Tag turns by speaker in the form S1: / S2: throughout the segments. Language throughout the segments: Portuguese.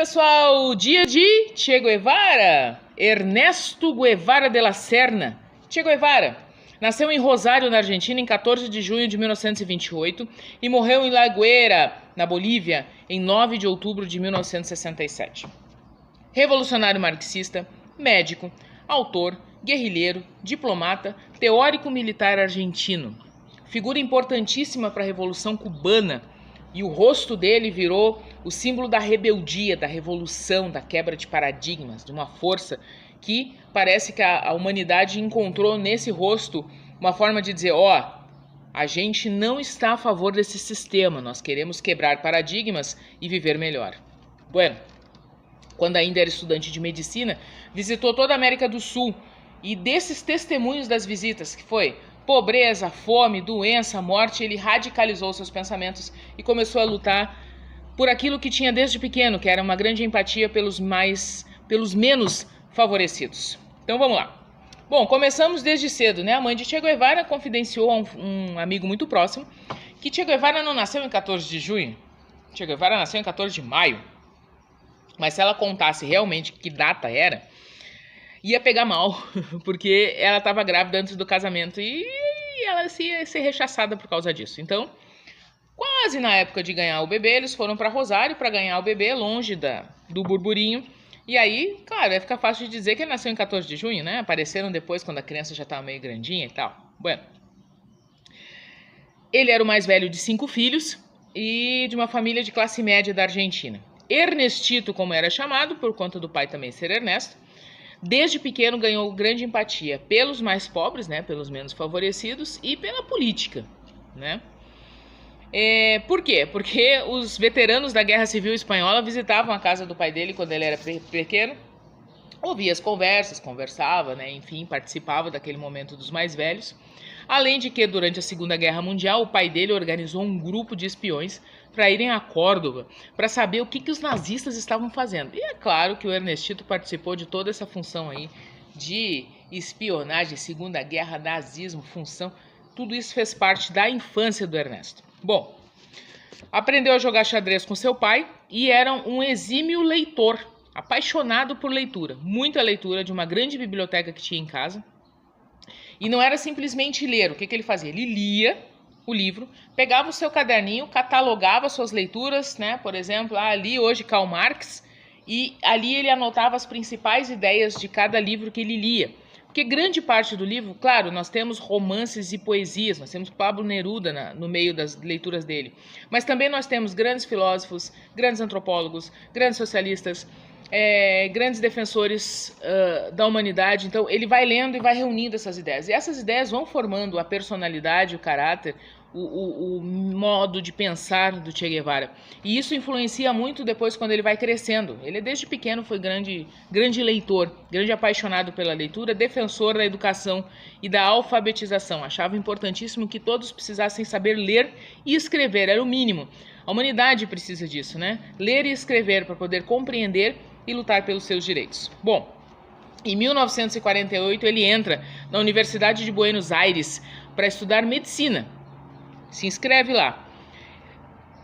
S1: pessoal, dia de Che Guevara, Ernesto Guevara de la Serna. Che Guevara nasceu em Rosário, na Argentina, em 14 de junho de 1928 e morreu em La Guaira, na Bolívia, em 9 de outubro de 1967. Revolucionário marxista, médico, autor, guerrilheiro, diplomata, teórico militar argentino. Figura importantíssima para a Revolução Cubana, e o rosto dele virou o símbolo da rebeldia, da revolução, da quebra de paradigmas, de uma força que parece que a humanidade encontrou nesse rosto uma forma de dizer, a gente não está a favor desse sistema, nós queremos quebrar paradigmas e viver melhor. Bueno, quando ainda era estudante de medicina, visitou toda a América do Sul, e desses testemunhos das visitas, que foi pobreza, fome, doença, morte, ele radicalizou seus pensamentos e começou a lutar por aquilo que tinha desde pequeno, que era uma grande empatia pelos menos favorecidos. Então vamos lá. Bom, começamos desde cedo, né? A mãe de Che Guevara confidenciou a um amigo muito próximo que Che Guevara não nasceu em 14 de junho, Che Guevara nasceu em 14 de maio. Mas se ela contasse realmente que data era, ia pegar mal, porque ela estava grávida antes do casamento e ela ia ser rechaçada por causa disso. Então, quase na época de ganhar o bebê, eles foram para Rosário para ganhar o bebê, longe do burburinho. E aí, claro, vai ficar fácil de dizer que ele nasceu em 14 de junho, né? Apareceram depois, quando a criança já estava meio grandinha e tal. Bueno, ele era o mais velho de 5 filhos e de uma família de classe média da Argentina. Ernestito, como era chamado, por conta do pai também ser Ernesto, desde pequeno ganhou grande empatia pelos mais pobres, né, pelos menos favorecidos, e pela política, né? Por quê? Porque os veteranos da Guerra Civil Espanhola visitavam a casa do pai dele quando ele era pequeno, ouvia as conversas, conversava, né, enfim, participava daquele momento dos mais velhos. Além de que, durante a Segunda Guerra Mundial, o pai dele organizou um grupo de espiões para irem a Córdoba, para saber o que os nazistas estavam fazendo. E é claro que o Ernestito participou de toda essa função aí de espionagem, Segunda Guerra, nazismo, função, tudo isso fez parte da infância do Ernesto. Bom, aprendeu a jogar xadrez com seu pai e era um exímio leitor, apaixonado por leitura, muita leitura, de uma grande biblioteca que tinha em casa. E não era simplesmente ler, o que ele fazia? Ele lia o livro, pegava o seu caderninho, catalogava suas leituras, né? Por exemplo, li hoje Karl Marx, e ali ele anotava as principais ideias de cada livro que ele lia. Porque grande parte do livro, claro, nós temos romances e poesias, nós temos Pablo Neruda no meio das leituras dele, mas também nós temos grandes filósofos, grandes antropólogos, grandes socialistas, grandes defensores da humanidade. Então ele vai lendo e vai reunindo essas ideias, e essas ideias vão formando a personalidade, o caráter, o modo de pensar do Che Guevara, e isso influencia muito depois quando ele vai crescendo. Ele desde pequeno foi grande leitor, grande apaixonado pela leitura, defensor da educação e da alfabetização, achava importantíssimo que todos precisassem saber ler e escrever, era o mínimo. A humanidade precisa disso, né? Ler e escrever para poder compreender e lutar pelos seus direitos. Bom, em 1948 ele entra na Universidade de Buenos Aires para estudar medicina. Se inscreve lá.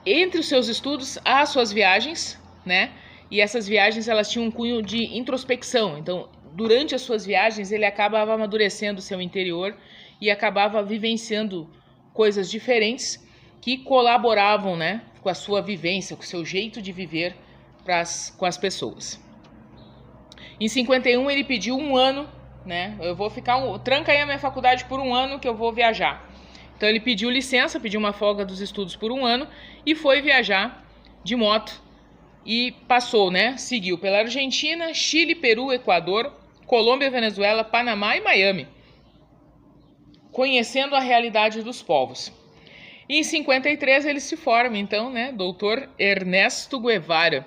S1: Entre os seus estudos, há as suas viagens, né? E essas viagens, elas tinham um cunho de introspecção. Então, durante as suas viagens, ele acabava amadurecendo o seu interior e acabava vivenciando coisas diferentes que colaboravam, né, com a sua vivência, com o seu jeito de viver com as pessoas. Em 51 ele pediu um ano, né? Eu vou tranca aí a minha faculdade por um ano que eu vou viajar. Então ele pediu licença, pediu uma folga dos estudos por um ano e foi viajar de moto e passou, né? Seguiu pela Argentina, Chile, Peru, Equador, Colômbia, Venezuela, Panamá e Miami, conhecendo a realidade dos povos. E em 53 ele se forma, então, né, doutor Ernesto Guevara,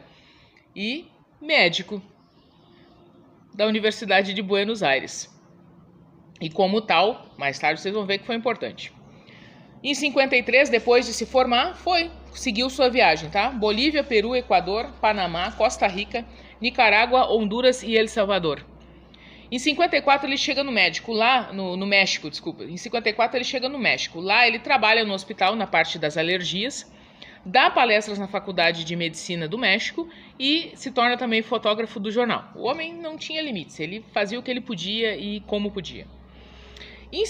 S1: e médico da Universidade de Buenos Aires. E como tal, mais tarde vocês vão ver que foi importante. Em 53, depois de se formar, seguiu sua viagem, tá? Bolívia, Peru, Equador, Panamá, Costa Rica, Nicarágua, Honduras e El Salvador. Em 54 ele chega no México. Em 54 ele chega no México. Lá ele trabalha no hospital na parte das alergias, dá palestras na Faculdade de Medicina do México e se torna também fotógrafo do jornal. O homem não tinha limites, ele fazia o que ele podia e como podia. Em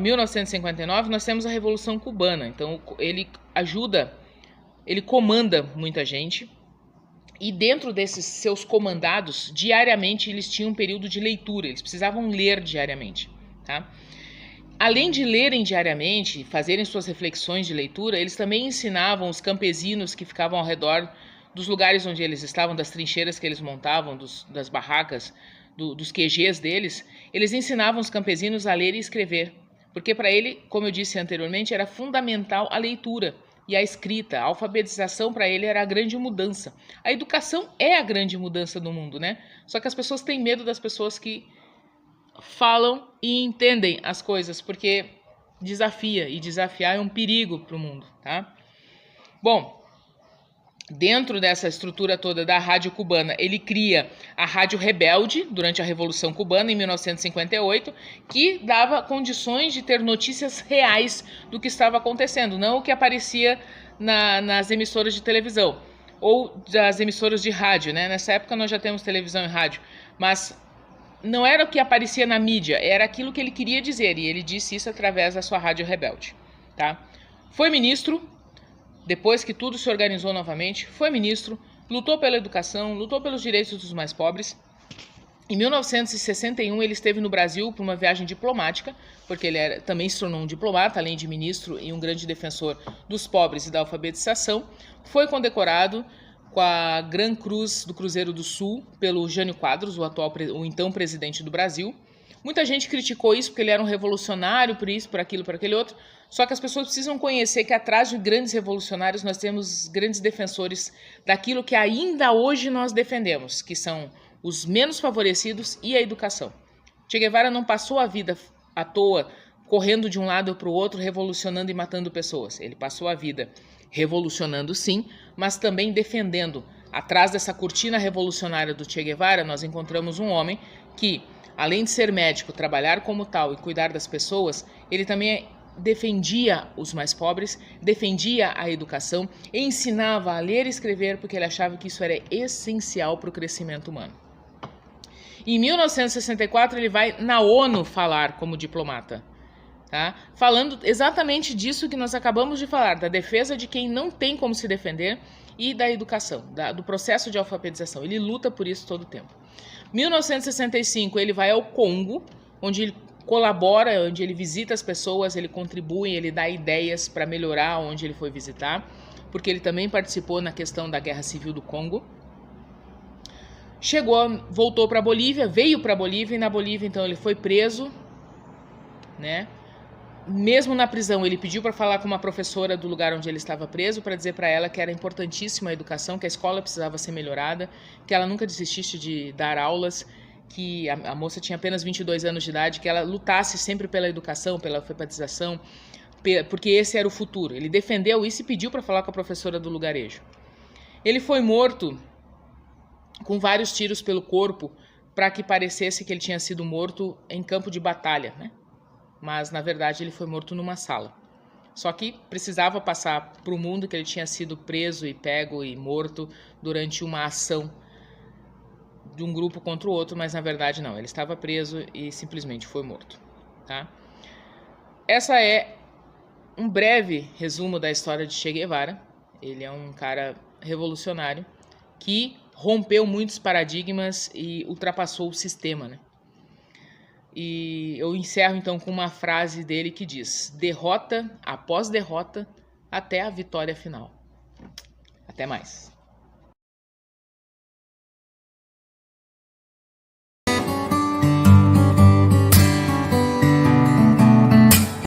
S1: 1959, nós temos a Revolução Cubana, então ele comanda muita gente, e dentro desses seus comandados, diariamente eles tinham um período de leitura, eles precisavam ler diariamente, tá? Além de lerem diariamente, fazerem suas reflexões de leitura, eles também ensinavam os campesinos que ficavam ao redor dos lugares onde eles estavam, das trincheiras que eles montavam, das barracas, dos QGs deles, eles ensinavam os campesinos a ler e escrever, porque para ele, como eu disse anteriormente, era fundamental a leitura e a escrita. A alfabetização para ele era a grande mudança. A educação é a grande mudança do mundo, né? Só que as pessoas têm medo das pessoas que falam e entendem as coisas, porque desafia, e desafiar é um perigo para o mundo, tá? Bom, dentro dessa estrutura toda da Rádio Cubana, ele cria a Rádio Rebelde durante a Revolução Cubana, em 1958, que dava condições de ter notícias reais do que estava acontecendo, não o que aparecia nas emissoras de televisão ou das emissoras de rádio, né? Nessa época nós já temos televisão e rádio, mas não era o que aparecia na mídia, era aquilo que ele queria dizer, e ele disse isso através da sua Rádio Rebelde, tá? Foi ministro. Depois que tudo se organizou novamente, foi ministro, lutou pela educação, lutou pelos direitos dos mais pobres. Em 1961, ele esteve no Brasil por uma viagem diplomática, porque ele também se tornou um diplomata, além de ministro e um grande defensor dos pobres e da alfabetização. Foi condecorado com a Gran Cruz do Cruzeiro do Sul pelo Jânio Quadros, o então presidente do Brasil. Muita gente criticou isso porque ele era um revolucionário, por isso, por aquilo, por aquele outro. Só que as pessoas precisam conhecer que atrás de grandes revolucionários nós temos grandes defensores daquilo que ainda hoje nós defendemos, que são os menos favorecidos e a educação. Che Guevara não passou a vida à toa, correndo de um lado para o outro, revolucionando e matando pessoas. Ele passou a vida revolucionando sim, mas também defendendo. Atrás dessa cortina revolucionária do Che Guevara, nós encontramos um homem que, além de ser médico, trabalhar como tal e cuidar das pessoas, ele também defendia os mais pobres, defendia a educação e ensinava a ler e escrever porque ele achava que isso era essencial para o crescimento humano. Em 1964, ele vai na ONU falar como diplomata, tá? Falando exatamente disso que nós acabamos de falar, da defesa de quem não tem como se defender e da educação, do processo de alfabetização. Ele luta por isso todo o tempo. 1965, ele vai ao Congo, onde ele colabora, onde ele visita as pessoas, ele contribui, ele dá ideias para melhorar onde ele foi visitar, porque ele também participou na questão da Guerra Civil do Congo. Voltou para a Bolívia, veio para a Bolívia, e na Bolívia, então, ele foi preso, né? Mesmo na prisão, ele pediu para falar com uma professora do lugar onde ele estava preso, para dizer para ela que era importantíssima a educação, que a escola precisava ser melhorada, que ela nunca desistisse de dar aulas, que a moça tinha apenas 22 anos de idade, que ela lutasse sempre pela educação, pela alfabetização, porque esse era o futuro. Ele defendeu isso e pediu para falar com a professora do lugarejo. Ele foi morto com vários tiros pelo corpo, para que parecesse que ele tinha sido morto em campo de batalha, né? Mas, na verdade, ele foi morto numa sala. Só que precisava passar para o mundo que ele tinha sido preso e pego e morto durante uma ação de um grupo contra o outro, mas na verdade não, ele estava preso e simplesmente foi morto, tá? Essa é um breve resumo da história de Che Guevara. Ele é um cara revolucionário que rompeu muitos paradigmas e ultrapassou o sistema, né? E eu encerro então com uma frase dele que diz: derrota após derrota até a vitória final. Até mais.